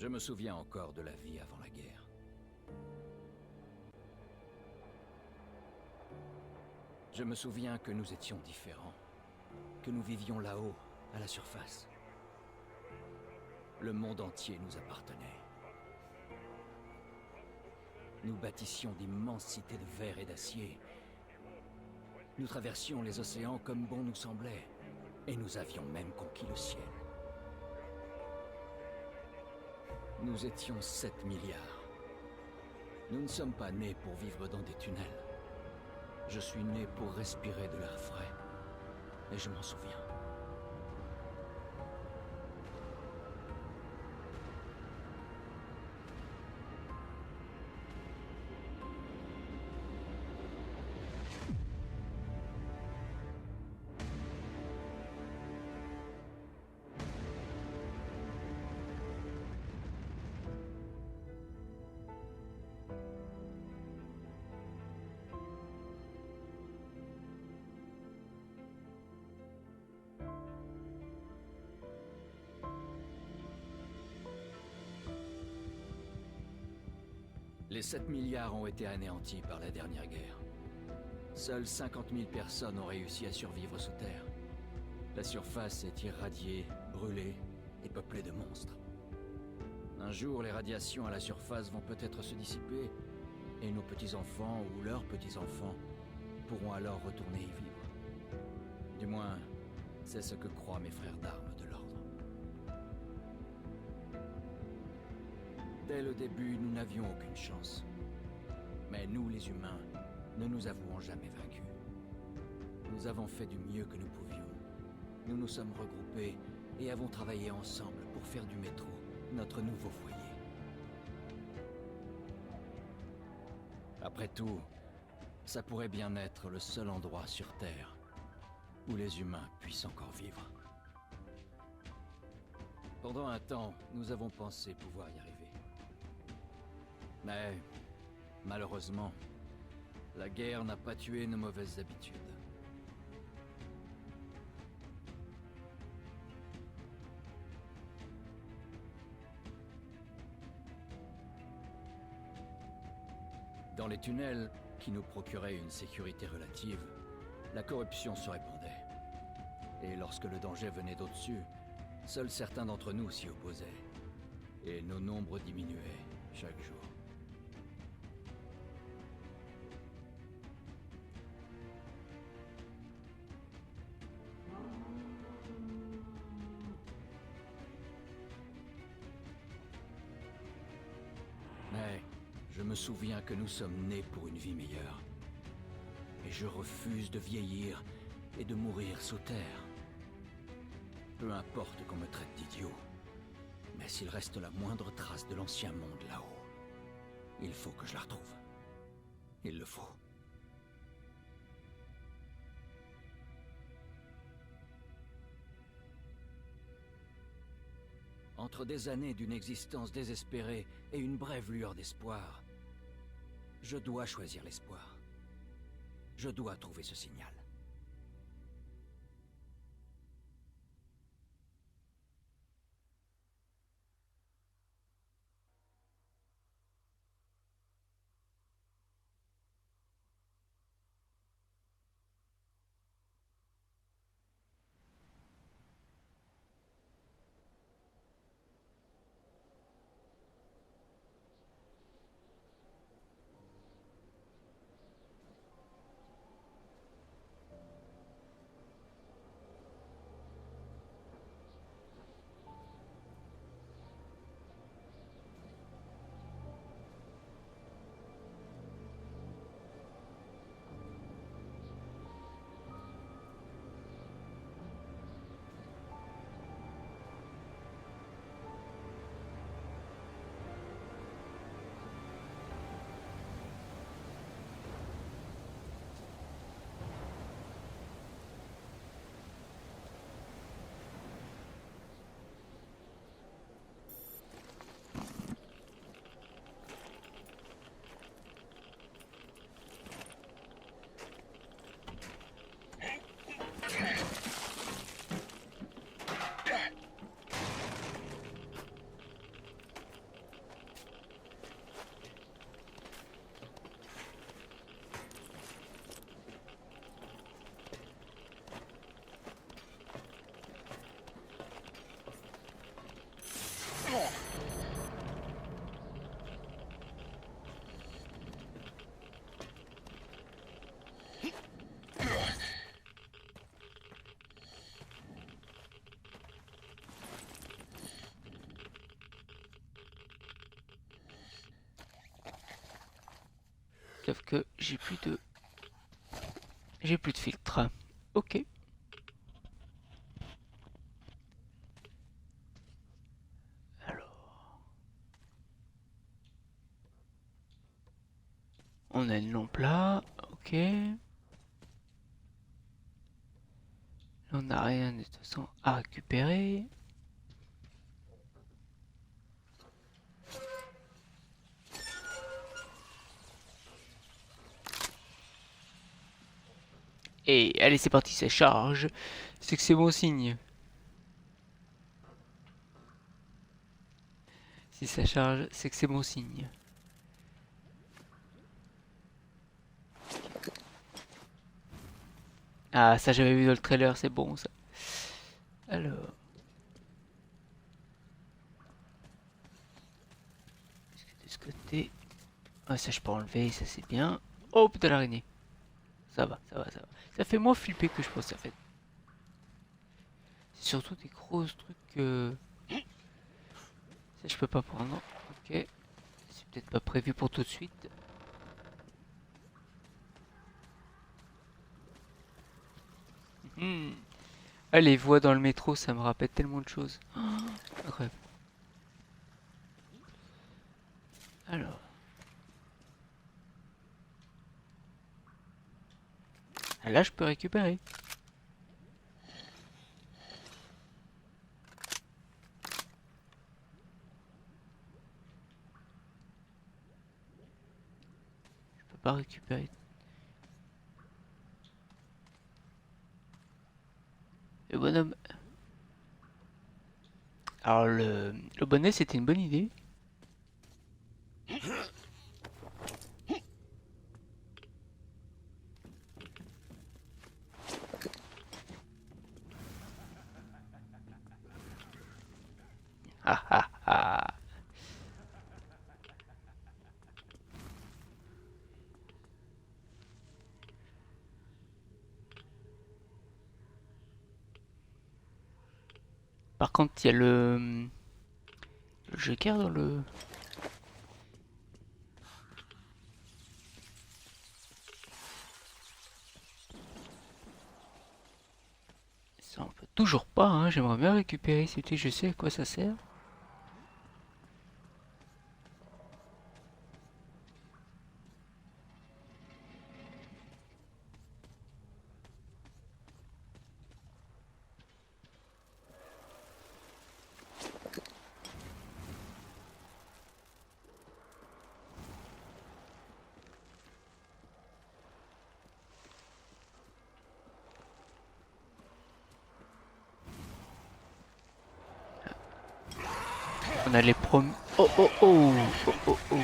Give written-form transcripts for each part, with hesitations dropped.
Je me souviens encore de la vie avant la guerre. Je me souviens que nous étions différents, que nous vivions là-haut, à la surface. Le monde entier nous appartenait. Nous bâtissions d'immenses cités de verre et d'acier. Nous traversions les océans comme bon nous semblait, et nous avions même conquis le ciel. Nous étions 7 milliards. Nous ne sommes pas nés pour vivre dans des tunnels. Je suis né pour respirer de l'air frais. Et je m'en souviens. Les 7 milliards ont été anéantis par la dernière guerre. Seules 50 000 personnes ont réussi à survivre sous terre. La surface est irradiée, brûlée et peuplée de monstres. Un jour, les radiations à la surface vont peut-être se dissiper, et nos petits-enfants ou leurs petits-enfants pourront alors retourner y vivre. Du moins, c'est ce que croient mes frères d'armes de l'ordre. Dès le début, nous n'avions aucune chance. Mais nous, les humains, ne nous avouons jamais vaincus. Nous avons fait du mieux que nous pouvions. Nous nous sommes regroupés et avons travaillé ensemble pour faire du métro notre nouveau foyer. Après tout, ça pourrait bien être le seul endroit sur Terre où les humains puissent encore vivre. Pendant un temps, nous avons pensé pouvoir y arriver. Mais, malheureusement, la guerre n'a pas tué nos mauvaises habitudes. Dans les tunnels, qui nous procuraient une sécurité relative, la corruption se répandait. Et lorsque le danger venait d'au-dessus, seuls certains d'entre nous s'y opposaient. Et nos nombres diminuaient chaque jour. Mais je me souviens que nous sommes nés pour une vie meilleure. Et je refuse de vieillir et de mourir sous terre. Peu importe qu'on me traite d'idiot, mais s'il reste la moindre trace de l'ancien monde là-haut, il faut que je la retrouve. Il le faut. Entre des années d'une existence désespérée et une brève lueur d'espoir, je dois choisir l'espoir. Je dois trouver ce signal. sauf que j'ai plus de filtre. Ok. Alors, on a une lampe là. Ok. On n'a rien de toute façon à récupérer. Et allez, c'est parti, ça charge. C'est que c'est bon signe. Si ça charge, c'est que c'est bon signe. Ah, ça j'avais vu dans le trailer, c'est bon ça. Alors, est-ce que de ce côté... Ah, ça je peux enlever, ça c'est bien. Oh putain l'araignée. Ça va, ça va, ça va. Ça fait moins flipper que je pensais en fait. C'est surtout des gros trucs que... Ça je peux pas prendre. Ok. C'est peut-être pas prévu pour tout de suite. Hmm. Ah, les voix dans le métro, ça me rappelle tellement de choses. Oh, incroyable. Alors. Ah, là je peux récupérer. Je peux pas récupérer. Le bonhomme. Alors le bonnet c'était une bonne idée. Ah ah ah. Par contre il y a le joker dans le... Ça on peut toujours pas, hein. J'aimerais bien récupérer ce truc, je sais à quoi ça sert. On a les prom... Oh oh oh. Oh oh oh.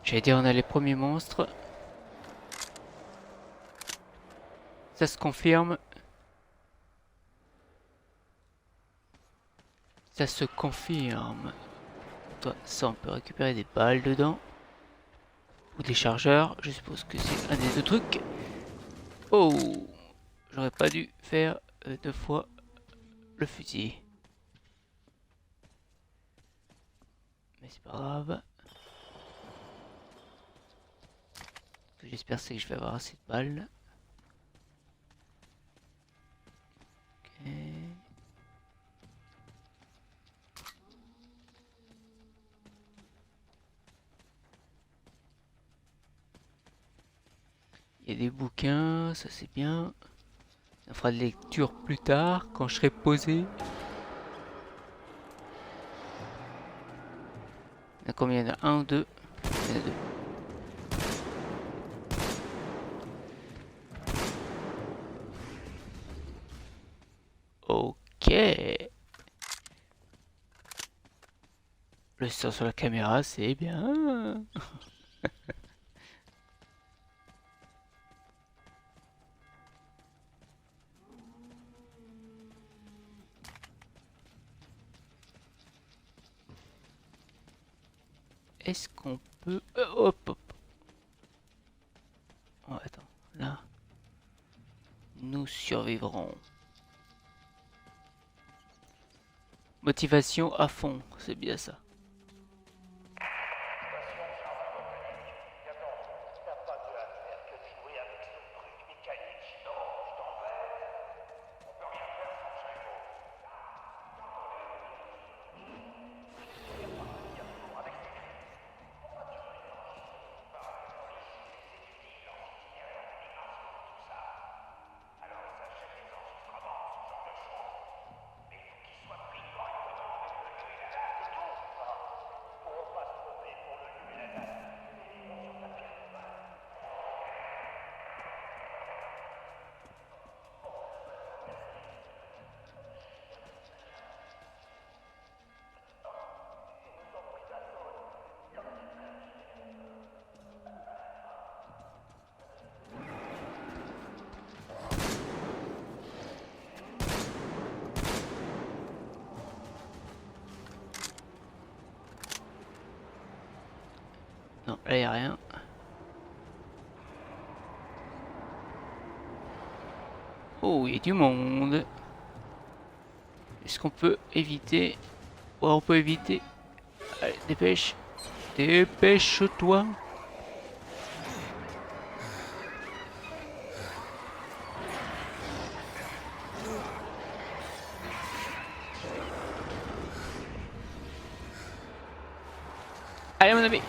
J'allais dire on a les premiers monstres. Ça se confirme. Ça se confirme. Toi, ça on peut récupérer des balles dedans. Ou des chargeurs. Je suppose que c'est un des deux trucs. Oh. J'aurais pas dû faire deux fois le fusil. Mais c'est pas grave. Ce que j'espère c'est que je vais avoir assez de balles. Ok. Il y a des bouquins, ça c'est bien. On fera de lecture plus tard, quand je serai posé. Il y en a combien? Il y en a un ou deux? Il y en a deux. Ok. Le son sur la caméra, c'est bien. Est-ce qu'on peut... hop, hop. Oh, attends, là. Nous survivrons. Motivation à fond, c'est bien ça. Non, là y a rien. Oh, il y a du monde. Est-ce qu'on peut éviter? Ouais, on peut éviter. Allez, dépêche. Dépêche-toi. Allez, mon ami.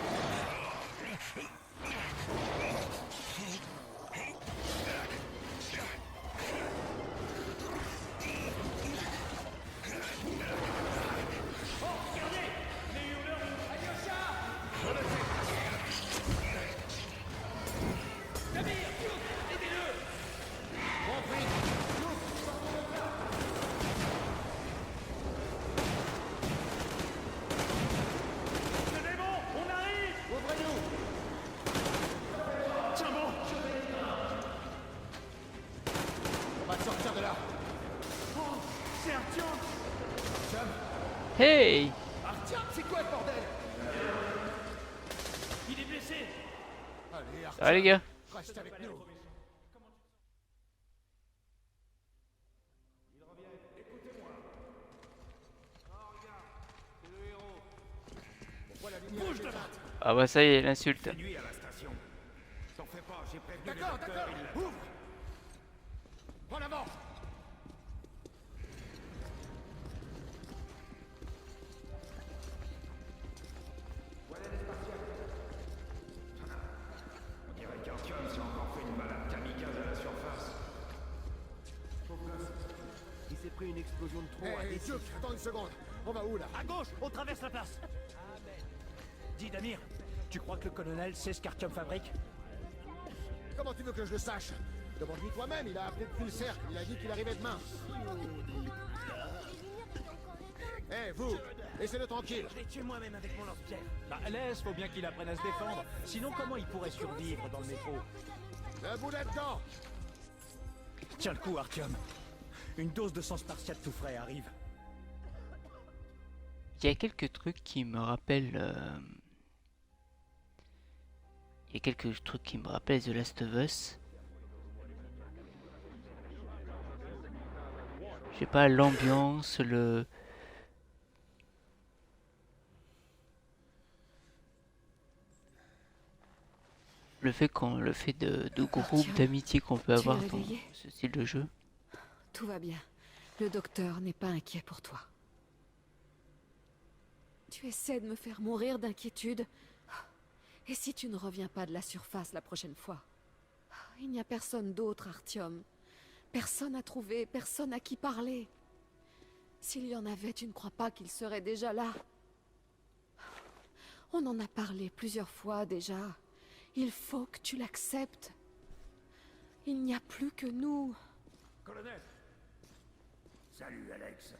Hey! Artyom, c'est quoi ce bordel? Il est blessé. Allez, Ça va les gars? reste avec nous. Bouge de là. Ah bah ça y est, l'insulte. Nuit à la station. T'en fais pas, j'ai prévenu les D'accord, docteurs. d'accord, ouvre. En avant. On dirait qu'Artyom s'est encore fait une malade kamikaze à la surface. Il s'est pris une explosion de tronc à Hé, des Duke, attends une seconde. On va où, là? À gauche, on traverse la place. Dis Damir, tu crois que le colonel sait ce qu'Artyom fabrique? Comment tu veux que je le sache? Demande-lui toi-même, il a appelé depuis le cercle. Il a dit qu'il arrivait demain. Hé, vous, laissez-le tranquille. Je l'ai tué moi-même avec mon lance-pierre. Bah laisse, faut bien qu'il apprenne à se défendre. Sinon comment il pourrait survivre dans le métro? Le boulet dedans. Tiens le coup Artyom. Une dose de sang spartiate tout frais arrive. Il y a quelques trucs qui me rappellent. Il y a quelques trucs qui me rappellent The Last of Us. Je sais pas, l'ambiance, le fait de groupe, Tiens, d'amitié qu'on peut tu avoir es dans réveillé? ce style de jeu. Tout va bien. Le docteur n'est pas inquiet pour toi. Tu essaies de me faire mourir d'inquiétude. Et si tu ne reviens pas de la surface la prochaine fois? Il n'y a personne d'autre, Artyom. Personne à trouver, personne à qui parler. S'il y en avait, tu ne crois pas qu'il serait déjà là? On en a parlé plusieurs fois déjà. Il faut que tu l'acceptes. Il n'y a plus que nous. Colonel. Salut Alex.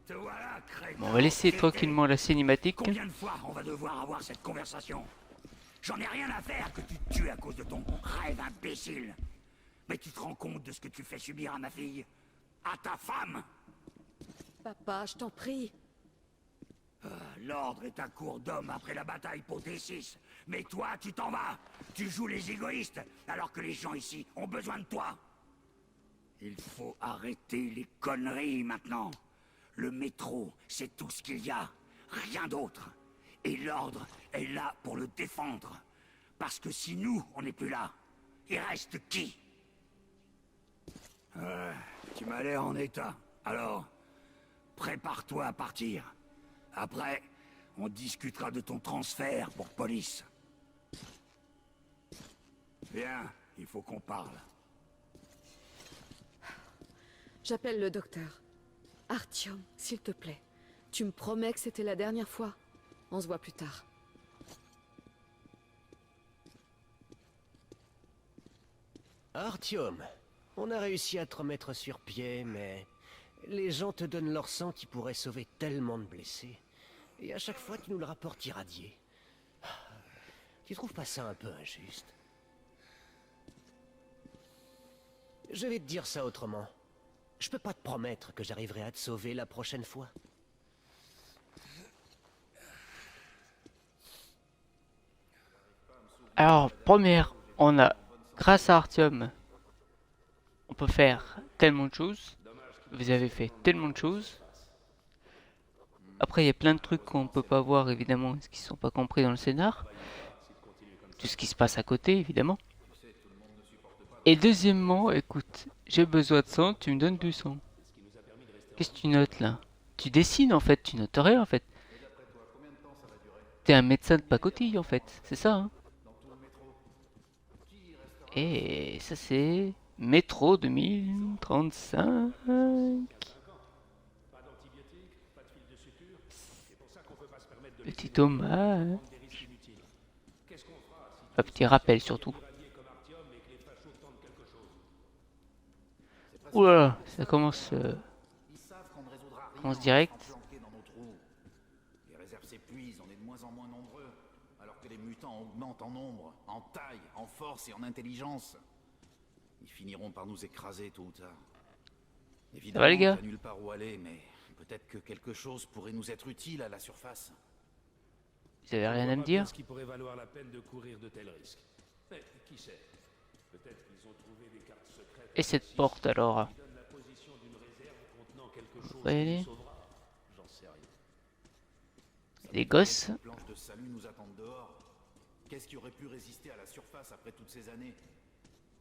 Te voilà, crétin. Bon, on va laisser tranquillement la cinématique. Combien de fois on va devoir avoir cette conversation? J'en ai rien à faire que tu te tues à cause de ton rêve imbécile. Mais tu te rends compte de ce que tu fais subir à ma fille? À ta femme? Papa, je t'en prie. L'ordre est à court d'hommes après la bataille pour T6. Mais toi, tu t'en vas. Tu joues les égoïstes, alors que les gens ici ont besoin de toi. Il faut arrêter les conneries maintenant. Le métro, c'est tout ce qu'il y a. Rien d'autre. Et l'ordre est là pour le défendre. Parce que si nous, on n'est plus là, il reste qui? Tu m'as l'air en état. Alors, prépare-toi à partir. Après, on discutera de ton transfert pour police. Viens, il faut qu'on parle. J'appelle le docteur. Artyom, s'il te plaît. Tu me promets que c'était la dernière fois. On se voit plus tard. Artyom, on a réussi à te remettre sur pied, mais les gens te donnent leur sang qui pourrait sauver tellement de blessés. Et à chaque fois, tu nous le rapportes irradié. Tu trouves pas ça un peu injuste? Je vais te dire ça autrement. Je peux pas te promettre que j'arriverai à te sauver la prochaine fois. Alors, première, on a, grâce à Artyom, on peut faire tellement de choses. Vous avez fait tellement de choses. Après, il y a plein de trucs qu'on peut pas voir, évidemment, parce qu'ils sont pas compris dans le scénar. Tout ce qui se passe à côté, évidemment. Et deuxièmement, écoute, j'ai besoin de sang, tu me donnes du sang. Qu'est-ce que tu notes là? Tu dessines en fait, tu notes rien en fait. T'es un médecin de pacotille en fait, c'est ça hein? Et ça c'est Métro 2035. Petit hommage. Un petit rappel surtout. Oula, ça commence direct. Les réserves s'épuisent, on est de moins en moins nombreux, alors que les mutants augmentent en nombre, en taille, en force et en intelligence. Ils finiront par nous écraser tôt ou tard. Évidemment, les gars? il n'y a nulle part où aller, mais peut-être que quelque chose pourrait nous être utile à la surface. Vous avez rien à me dire? Ce qui pourrait valoir la peine de courir de tels risques. Mais qui sait? Peut-être qu'ils ont trouvé des cartes secrètes. Et cette porte alors? Qui donne la position d'une réserve contenant quelque chose Vous voyez? qui nous sauvera. J'en sais rien. Des gosses? Les planches de salut nous attendent dehors. Qu'est-ce qui aurait pu résister à la surface après toutes ces années?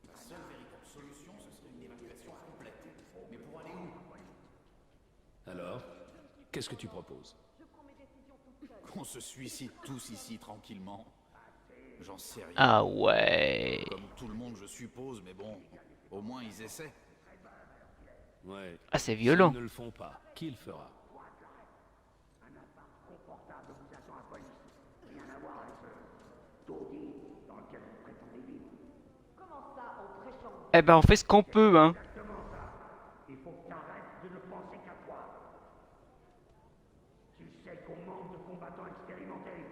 La seule véritable solution, ce serait une évacuation complète. Mais pour aller où? Alors, qu'est-ce que tu proposes? Qu'on se suicide tous ici tranquillement. J'en sais rien. Ah ouais. Comme tout le monde, je suppose, mais bon, au moins ils essaient. Ouais. Ah c'est violent. S'ils ne le font pas, qui le fera? Eh ben on fait ce qu'on peut hein. Il faut que t'arrêtes de ne penser qu'à toi. Tu sais qu'on manque de combattants expérimentés.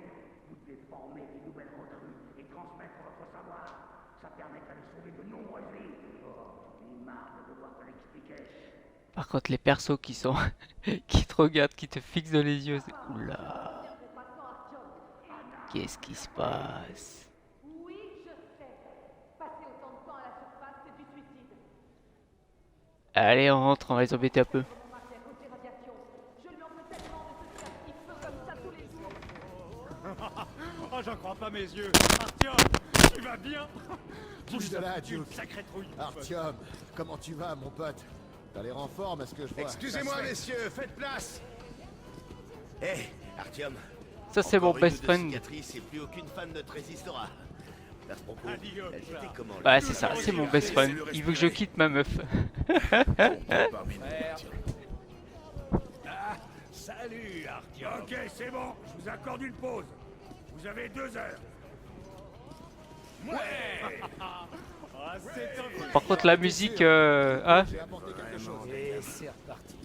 Vous devez former des nouvelles recrues et transmettre votre savoir. Ça permettrait de sauver de nombreuses vies. Oh, j'en ai marre de devoir te l'expliquer. Par contre les persos qui sont qui te regardent, qui te fixent dans les yeux, c'est oula. Qu'est-ce qui se passe? Oui, je sais. Passer autant de temps à la surface, c'est du suicide. Allez on rentre, on va les embêter un peu. Mon mari à cause des radiations. Je lui en veux tellement de se faire petit feu comme ça tous les jours. Oh, j'en crois pas mes yeux. Artyom, tu vas bien? Bouge de là, Duke. Une sacrée trouille. Artyom, comment tu vas, mon pote? T'as l'air en forme, à ce que je vois. Excusez-moi, Ça se fait. messieurs, faites place. Hé, Artyom. Ça c'est mon Encore best une ou deux friend. cicatrices et plus aucune fan ne te résistera. À ce propos, Adieu, elle était Clark. comment? Ouais c'est ça, c'est mon best friend. Il veut que je quitte ma meuf. Salut, Artyom. Ok, c'est bon, je vous accorde une pause. Vous avez 2 heures. Ah, c'est top. Par contre la musique hein, J'ai apporté quelque chose. Et c'est reparti.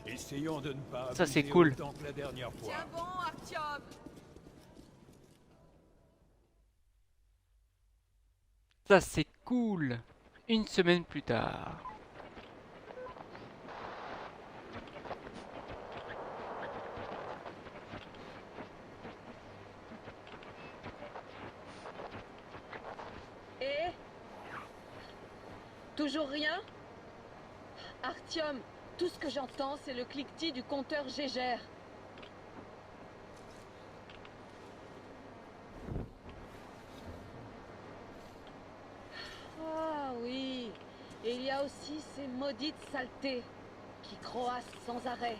Essayons de ne pas Ça, c'est abuser cool. autant que la dernière fois. Tiens bon, Artyom. ça c'est cool. Une semaine plus tard. Et toujours rien? Artyom, tout ce que j'entends, c'est le cliquetis du compteur Gégère. Ah oui, et il y a aussi ces maudites saletés qui croassent sans arrêt.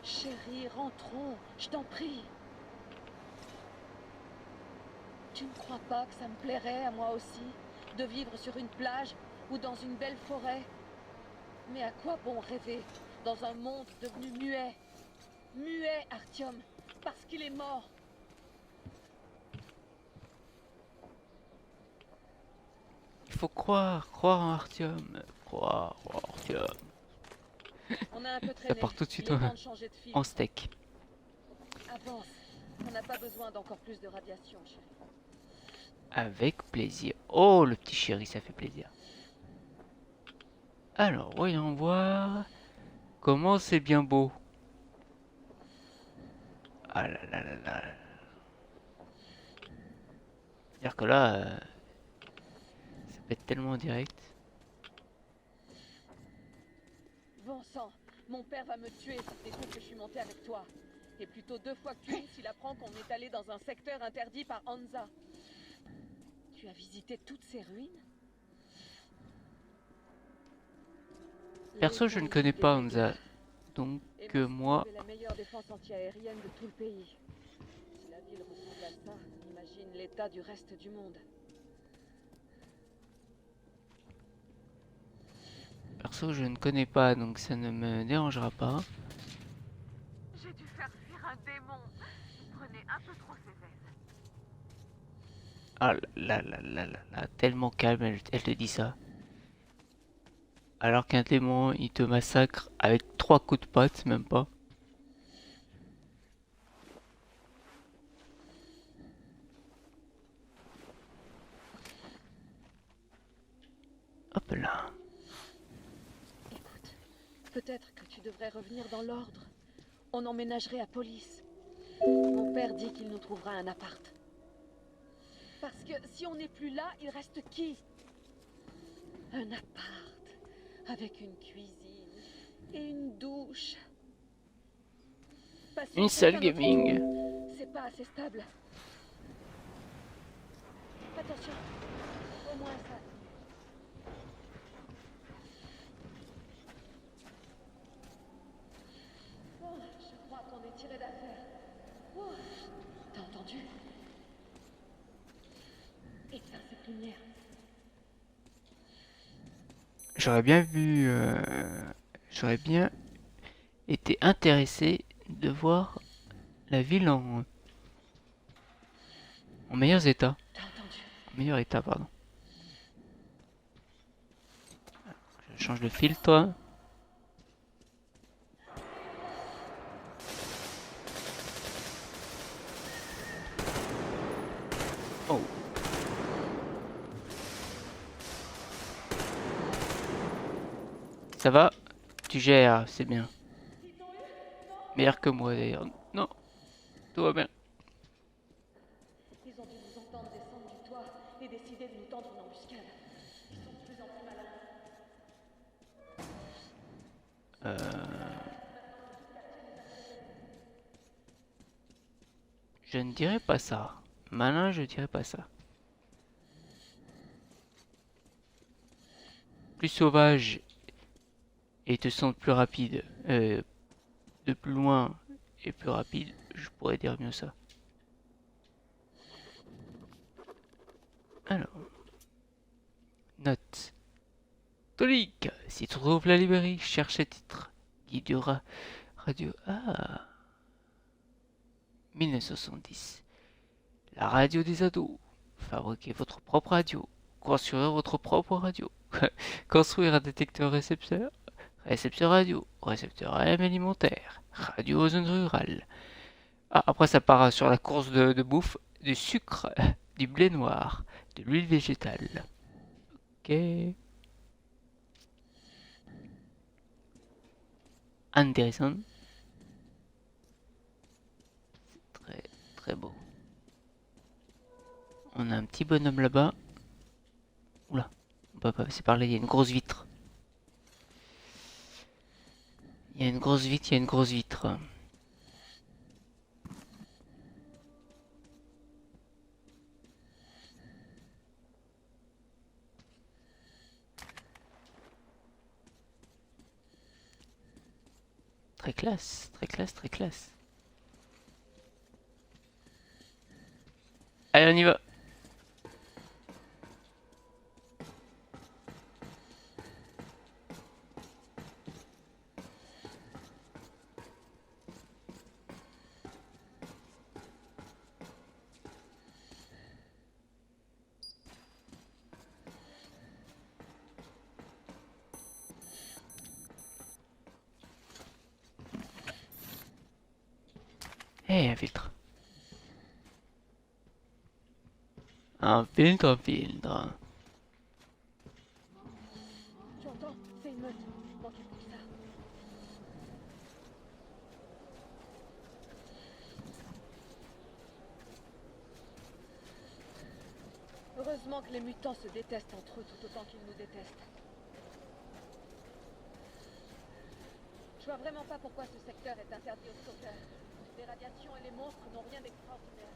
Chérie, rentrons, je t'en prie. Tu ne crois pas que ça me plairait à moi aussi, de vivre sur une plage ou dans une belle forêt? Mais à quoi bon rêver dans un monde devenu muet? Muet, Artyom, parce qu'il est mort. Il faut croire en Artyom. Croire en Artyom. On a un peu Ça traîné. part tout de suite Il est temps de changer de fil. en steak. Avance. On n'a pas besoin d'encore plus de radiation, chérie. Avec plaisir. Oh, le petit chéri, ça fait plaisir. Alors, voyons voir. Comment c'est bien beau. Ah là là là là. C'est-à-dire que là, ça peut être tellement direct. Bon sang, mon père va me tuer s'il découvre que je suis montée avec toi. Et plutôt 2 fois qu'une s'il apprend qu'on est allé dans un secteur interdit par Hansa. Tu as visité toutes ces ruines? Perso, je ne connais pas Hansa. Donc, moi... C'est la meilleure défense anti-aérienne de tout le pays. Si la ville ressemble à ça, imagine l'état du reste du monde. Perso, je ne connais pas, donc ça ne me dérangera pas. J'ai dû faire fuir un démon. Il prenait un peu trop ses aises. Ah là là là là là, tellement calme, elle te dit ça. Alors qu'un démon, il te massacre avec 3 coups de patte, même pas. Hop là. Écoute, peut-être que tu devrais revenir dans l'ordre. On emménagerait à Police. Mon père dit qu'il nous trouvera un appart. Parce que si on n'est plus là, il reste qui? Un appart. Avec une cuisine et une douche. Pas sûr Une que salle ça gaming. C'est pas assez stable. Attention, au moins ça. Oh, je crois qu'on est tiré d'affaire. Oh, t'as entendu? Éteins cette lumière. J'aurais bien vu... j'aurais bien été intéressé de voir la ville en meilleur état. T'as entendu? En meilleur état, pardon. Je change de filtre. Oh. Ça va? Tu gères, c'est bien. Meilleur que moi d'ailleurs. Non, tout va bien. Ils ont dû nous entendre descendre du toit et décider de nous tendre une embuscade. Ils sont de plus en plus malins. Je ne dirais pas ça. Malin, je dirais pas ça. Plus sauvage et te sentent plus rapide. De plus loin et plus rapide, je pourrais dire mieux ça. Alors. Note. Tonique, si tu trouves la librairie, cherche le titre. Guide du radio. Ah. 1970. La radio des ados. Fabriquez votre propre radio. Construire votre propre radio. Construire un détecteur récepteur. Récepteur radio. Récepteur AM alimentaire. Radio aux zones rurales. Ah, après ça part sur la course de bouffe. Du sucre. Du blé noir. De l'huile végétale. Ok. Intéressant. C'est très très beau. On a un petit bonhomme là-bas. Oula, on peut pas passer par là, il y a une grosse vitre. Il y a une grosse vitre, il y a une grosse vitre. Très classe, très classe, très classe. Allez, on y va. Un filtre. Un filtre, un filtre. Tu entends? C'est une meute. Manquez plus que ça. Heureusement que les mutants se détestent entre eux tout autant qu'ils nous détestent. Je vois vraiment pas pourquoi ce secteur est interdit aux sauteurs. Les radiations et les monstres n'ont rien d'extraordinaire.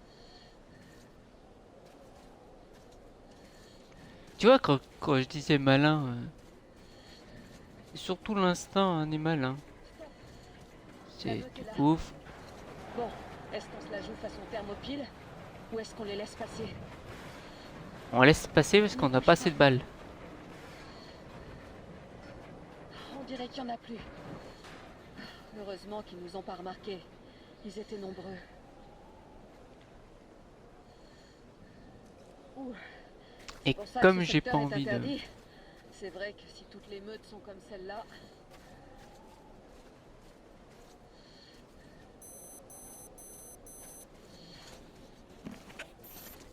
Tu vois, quand je disais malin, c'est surtout l'instinct animal. Hein. C'est ouf. Bon, est-ce qu'on se la joue façon thermopile ou est-ce qu'on les laisse passer? On laisse passer parce qu'on n'a pas assez de balles. On dirait qu'il n'y en a plus. Heureusement qu'ils nous ont pas remarqués. Ils étaient nombreux. Ouh. Et Pour ça comme que ce j'ai pas secteur est envie de... interdit, c'est vrai que si toutes les meutes sont comme celle-là...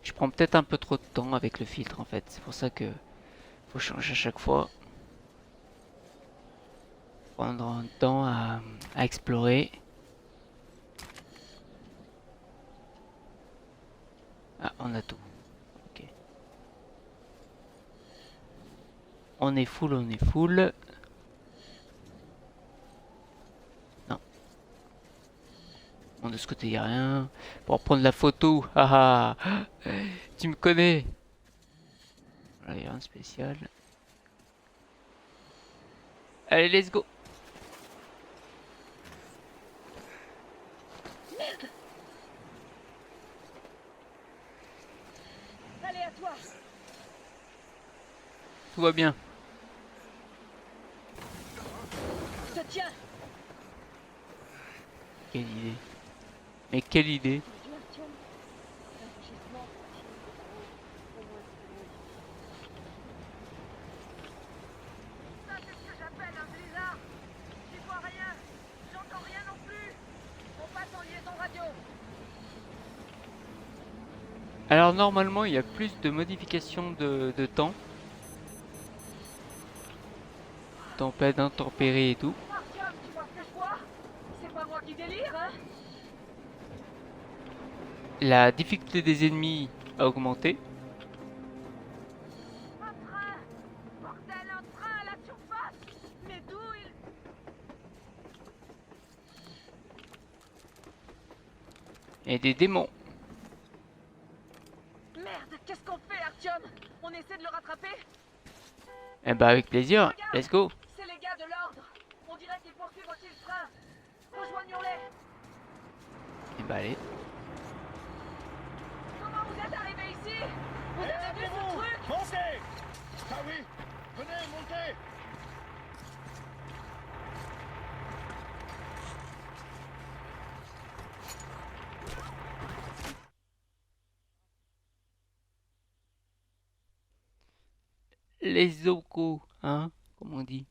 Je prends peut-être un peu trop de temps avec le filtre en fait. C'est pour ça que faut changer à chaque fois. Prendre un temps à explorer. Ah, on a tout. Ok. On est full, on est full. Non. Bon, de ce côté, il n'y a rien. Pour prendre la photo. Ah ah. Tu me connais. Voilà, il n'y a rien de spécial. Allez, let's go. Merde! Allez, à toi! Tout va bien. Je te tiens! Quelle idée. Mais quelle idée. Ça, c'est ce que j'appelle un blizzard. J'y vois rien. J'entends rien non plus. On passe en liaison radio. Alors normalement il y a plus de modifications de temps. Tempête, intempéries et tout. Artyom, tu vois ce que je vois? C'est pas moi qui délire, hein? La difficulté des ennemis a augmenté. Un train. Bordel, un train à la surface. Mais d'où il... Et des démons. Merde, qu'est-ce qu'on fait, Artyom? On essaie de le rattraper? Eh bah avec plaisir, let's go. C'est les gars de l'ordre. On dirait qu'ils poursuivent aussi le train. Rejoignons-les. Et bah allez. Comment vous êtes arrivés ici? Vous avez vu ce truc? Montez! Ah oui! Venez, montez! Les Oko, hein, comme on dit.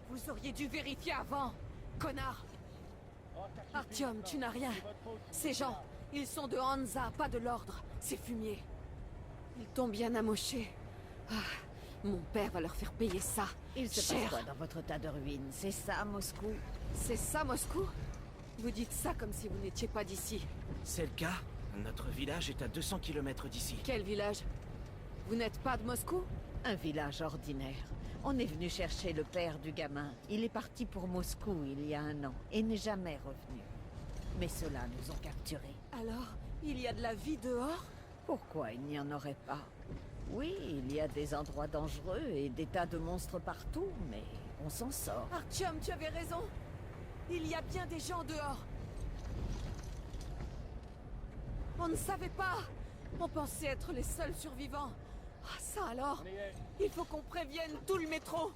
Vous auriez dû vérifier avant, connard. Artyom, tu n'as rien. Ces gens, ils sont de Hansa, pas de l'ordre. C'est fumier. Ils t'ont bien amoché. Ah, mon père va leur faire payer ça. Il se passe quoi dans votre tas de ruines? C'est ça, Moscou? C'est ça, Moscou? Vous dites ça comme si vous n'étiez pas d'ici. C'est le cas? Notre village est à 200 km d'ici. Quel village? Vous n'êtes pas de Moscou? Un village ordinaire. On est venu chercher le père du gamin. Il est parti pour Moscou il y a 1 an et n'est jamais revenu. Mais ceux-là nous ont capturés. Alors, il y a de la vie dehors? Pourquoi il n'y en aurait pas? Oui, il y a des endroits dangereux et des tas de monstres partout, mais on s'en sort. Artyom, tu avais raison. Il y a bien des gens dehors. On ne savait pas. On pensait être les seuls survivants. Ah, ça alors? Il faut qu'on prévienne tout le métro.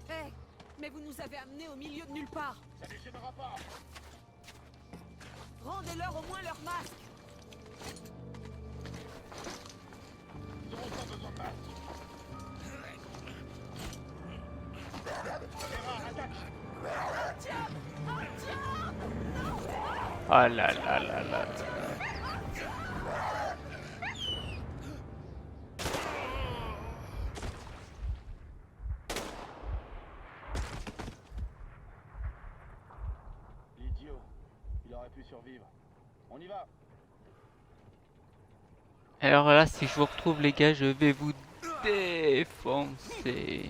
Hé, mais vous nous avez amenés au milieu de nulle part. Ça ne gênera pas. Rendez-leur au moins leur masque. Ils n'auront pas besoin de masque. Ah là là là là. L'idiot. Il aurait pu survivre. On y va. Alors là, si je vous retrouve les gars, je vais vous défoncer.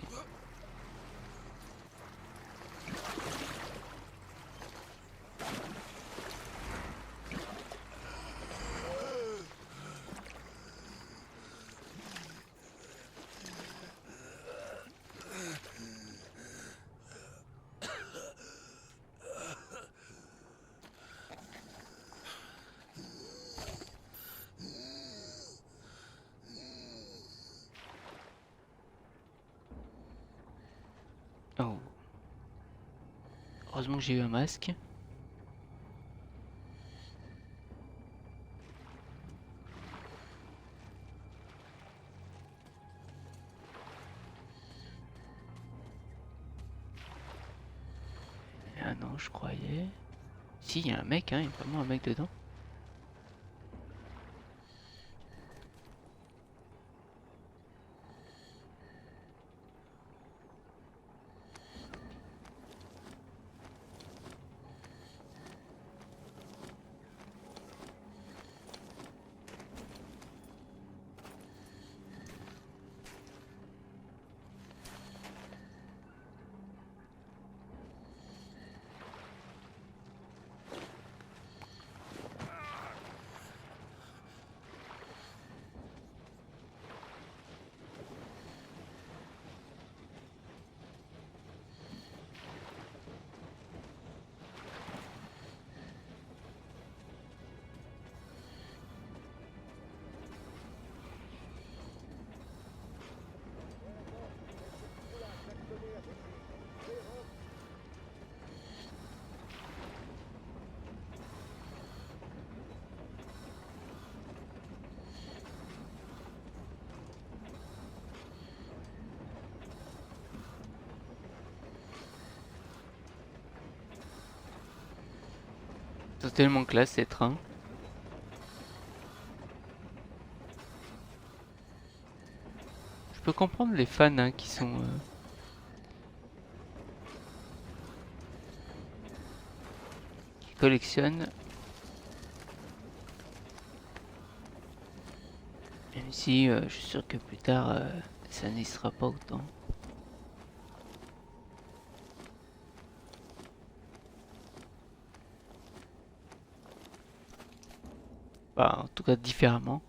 Oh. Heureusement que j'ai eu un masque. Ah non, je croyais. Si, il y a un mec, hein, il y a vraiment un mec dedans. C'est tellement classe ces trains. Je peux comprendre les fans hein, qui sont qui collectionnent. Même si je suis sûr que plus tard ça n'y sera pas autant. Bah, en tout cas différemment.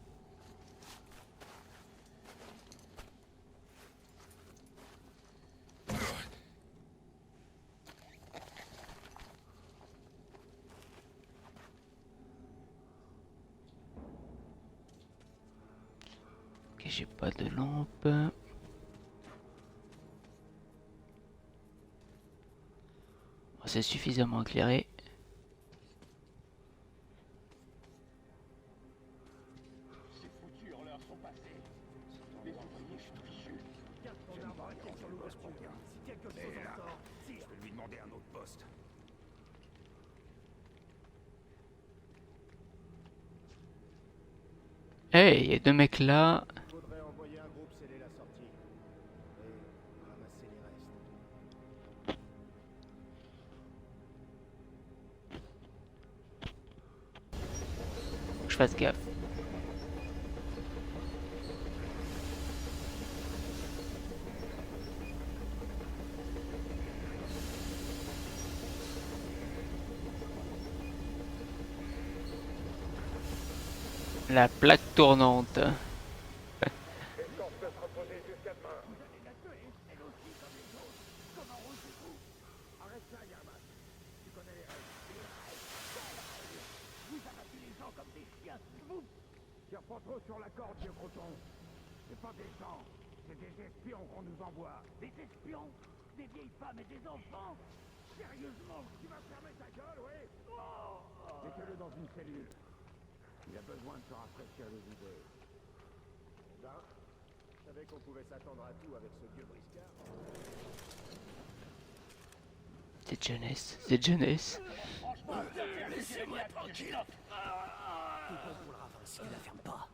Ok, j'ai pas de lampe. Bon, c'est suffisamment éclairé. Hey, il y a 2 mecs là. Faudrait envoyer un groupe sceller la sortie. Et je fasse gaffe. La plaque tournante. Tire pas trop sur la corde, vieux croton. C'est pas des gens, c'est des espions qu'on nous envoie. Des espions? Des vieilles femmes et des enfants? Sérieusement, tu vas fermer ta gueule, oui? Mettez-le dans une cellule. Il a besoin de se rafraîchir les idées. Ben, je savais qu'on pouvait s'attendre à tout avec ce vieux briscard. C'est jeunesse, c'est jeunesse. Laissez-moi tranquille. Tout bon pour le ravin si tu la fermes pas.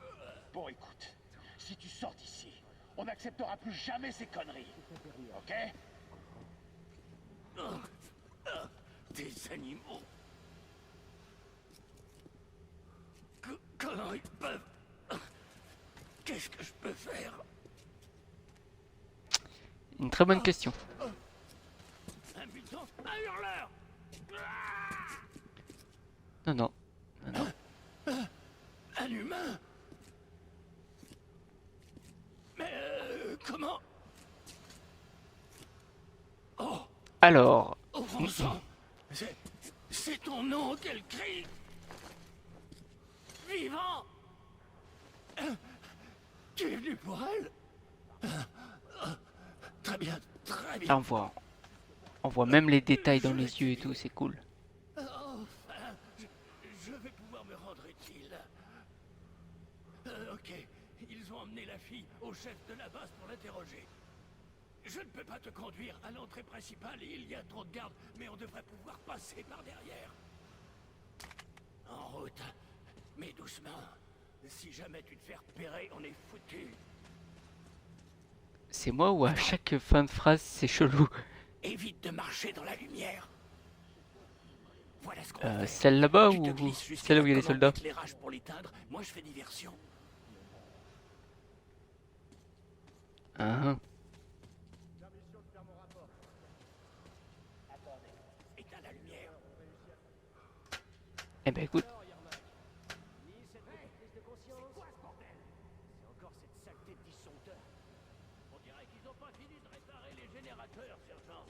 Bon, écoute, si tu sors d'ici, on n'acceptera plus jamais ces conneries. Ok? Des animaux. Comment ils peuvent... Qu'est-ce que je peux faire? Une très bonne question. Un mutant? Un hurleur? Non, non. Non, non. Un humain? Mais comment? Oh, Alors, offensant. C'est ton nom qu'elle crie. Vivant. Tu es venu pour elle? Très bien, très bien. là, on voit même les détails dans les yeux et tout, c'est cool. Enfin, je vais pouvoir me rendre utile. Ok, ils ont emmené la fille au chef de la base pour l'interroger. Je ne peux pas te conduire à l'entrée principale, il y a trop de gardes, mais on devrait pouvoir passer par derrière. En route, mais doucement. Si jamais tu te fais repérer, on est foutu. C'est moi ou à chaque fin de phrase c'est chelou. Évite de marcher dans la lumière. Voilà ce qu'on fait. Celle là-bas Tu te ou glisses jusqu'à celle où la il y a les commande soldats? d'éclairage pour l'éteindre. Moi, je fais diversion. Ah, Éteins la lumière. eh ben écoute, C'est quoi ce bordel? C'est encore cette saleté de disjoncteur. On dirait qu'ils n'ont pas fini de réparer les générateurs, sergent.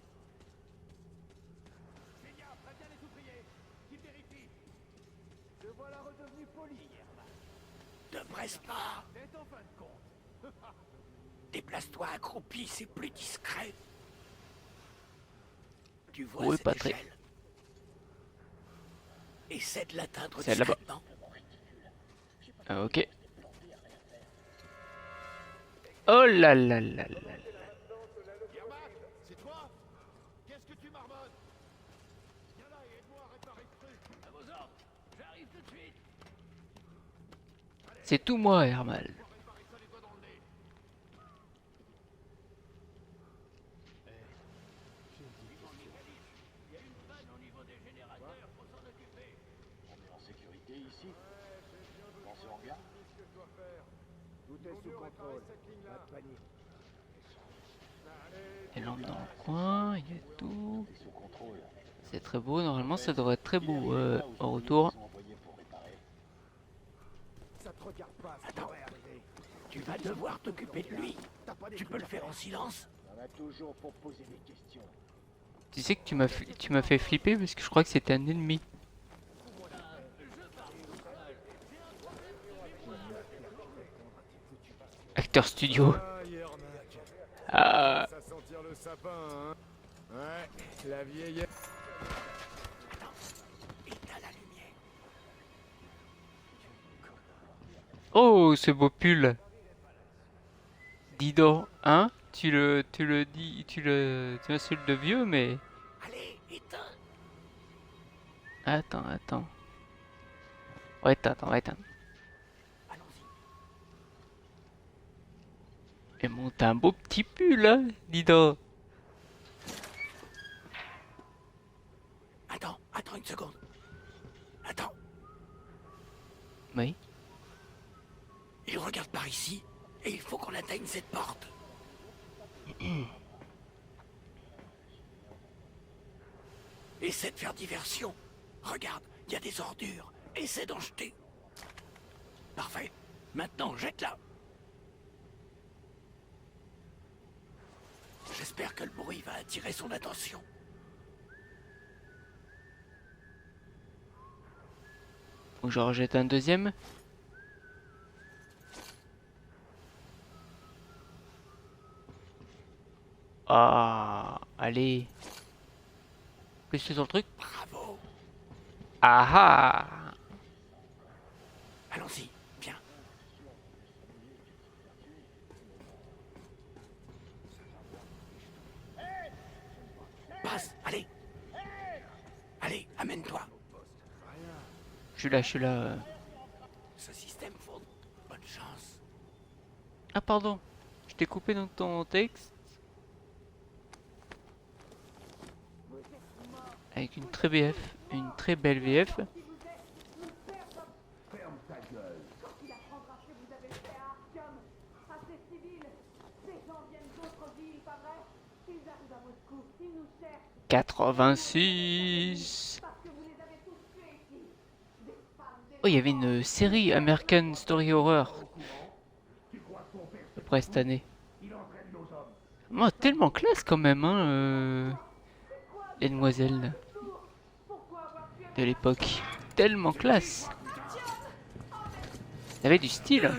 Génial, préviens les ouvriers. Qu'ils vérifient. Te voilà redevenu poli, Herman. Ne presse pas. C'est en fin de compte. Déplace-toi accroupi, c'est plus discret. Tu vois Oui, cette pas très. échelle? Essaie de l'atteindre C'est là-bas. discrètement. Ah, ok. Oh là là là là là. Yermak, c'est toi? Qu'est-ce que tu marmonnes? Viens là et aide-moi à réparer ce truc. À vos ordres, j'arrive tout de suite. C'est tout moi, Hermal. Réparer ça les doigts dans le nez. Il y a une panne au niveau des générateurs, faut s'en occuper. On est en sécurité ici. Dans ce hangar. Ce que je dois faire. Tout est sous contrôle. Pas de panique. Et lampe dans le coin, il y a tout. C'est très beau, normalement ça devrait être très beau en retour. Ça te regarde pas, ça Attends. devrait arriver. Tu vas devoir t'occuper de lui. T'as pas des Tu trucs peux le à faire en silence. On a toujours pour poser des questions. Tu sais que tu m'as fait flipper parce que je crois que c'était un ennemi. Acteur studio. Ah, Yermak. Ah, Ça sentir le sapin, hein? Ouais, la vieille... Éteins la lumière. oh, ce beau pull. Dis donc, hein? Tu insultes de vieux, mais... Allez, éteins. Attends. Ouais, attends. Allons-y. Et bon, t'as un beau petit pull, hein? Dis donc. Attends une seconde. Attends. Oui. Il regarde par ici, et il faut qu'on atteigne cette porte. Essaie de faire diversion. Regarde, il y a des ordures. Essaie d'en jeter. Parfait. Maintenant, jette-la. J'espère que le bruit va attirer son attention. Ou j'en rejette un deuxième. Ah, allez. Plus sur le truc. Bravo. Ah ah. Allons-y, viens. Passe, allez. Allez, amène-toi. Je suis là. Ce système fourne. Bonne chance. Ah pardon. Je t'ai coupé dans ton texte. Avec une très belle VF. Ferme ta gueule. Quand il apprendra que vous avez fait à Artyom, à ces civils, ces gens viennent d'autres villes, pas vrai? Ils arrivent à Moscou, ils nous cherchent. 86. Parce que vous les avez tous tués ici. Des femmes, des Oh, il y avait une série American Story Horror. À peu près cette année. Oh, tellement classe quand même, hein. Les demoiselles de l'époque. Tellement classe. Ça avait du style.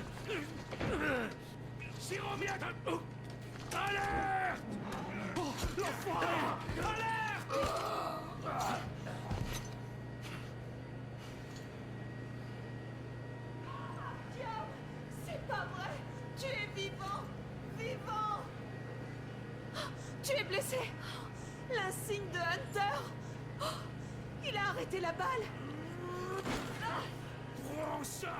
C'est pas vrai! Tu es vivant! Vivant! Tu es blessé! L'insigne de Hunter! Il a arrêté la balle! Prends ça.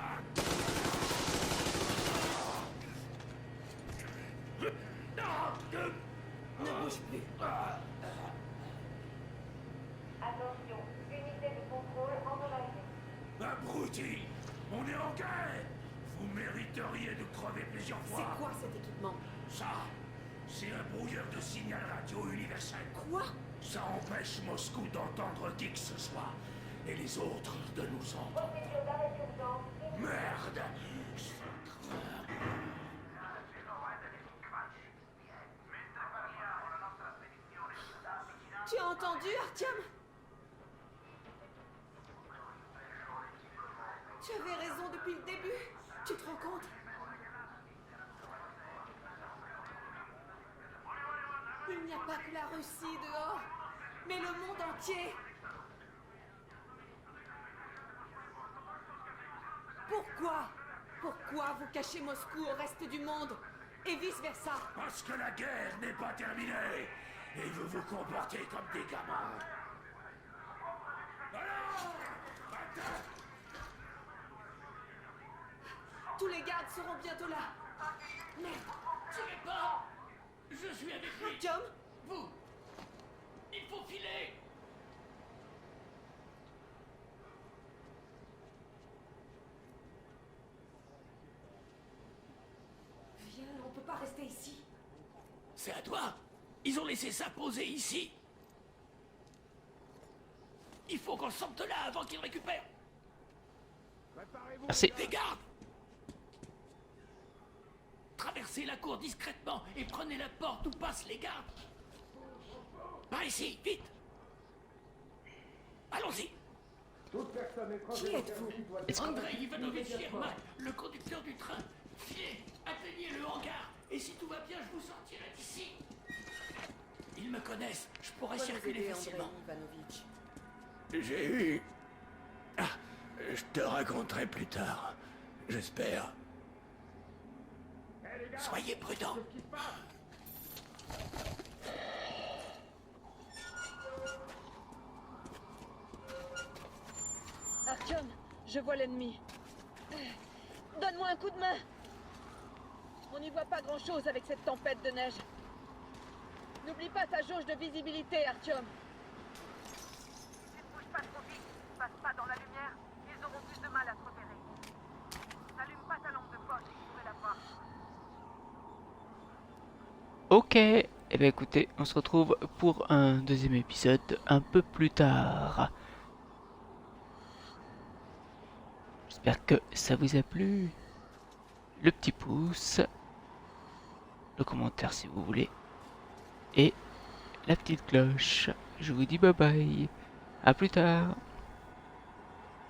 Ne bouge plus! Attention, unité de contrôle endommagée. Abruti, on est en guerre. Vous mériteriez de crever plusieurs fois. C'est quoi cet équipement? Ça, c'est un brouilleur de signal radio universel. Quoi? Ça empêche Moscou d'entendre qui que ce soit. Et les autres de nous entendre. Procédure d'arrêt d'urgence. Merde. Tu as entendu, Artyom? Tu avais raison depuis le début. Tu te rends compte? Il n'y a pas que la Russie dehors, mais le monde entier. Pourquoi vous cachez Moscou au reste du monde? Et vice-versa. Parce que la guerre n'est pas terminée. Et vous vous comportez comme des gamins. Alors, attaque! Tous les gardes seront bientôt là. Merde. Tirez pas. Je suis avec lui. Artyom? Vous. Il faut filer. Viens, on peut pas rester ici. C'est à toi. Ils ont laissé ça poser ici. Il faut qu'on sorte de là avant qu'ils récupèrent. Merci. Des gardes. Traversez la cour discrètement et prenez la porte où passent les gardes. Par ici, vite. Allons-y. Qui êtes-vous? Andrei Ivanovitch Yermak, le conducteur du train. Filez, atteignez le hangar. Et si tout va bien, je vous sortirai d'ici. Ils me connaissent. Je pourrais circuler facilement. J'ai eu... Ah, je te raconterai plus tard. J'espère. Soyez prudents. Artyom, je vois l'ennemi. Donne-moi un coup de main. On n'y voit pas grand-chose avec cette tempête de neige. N'oublie pas ta jauge de visibilité, Artyom. Ne bouge pas trop vite. Passe pas dans la lumière. Ils auront plus de mal à se repérer. Ok, eh bien écoutez, on se retrouve pour un deuxième épisode un peu plus tard. J'espère que ça vous a plu. Le petit pouce, le commentaire si vous voulez, et la petite cloche. Je vous dis bye bye, à plus tard.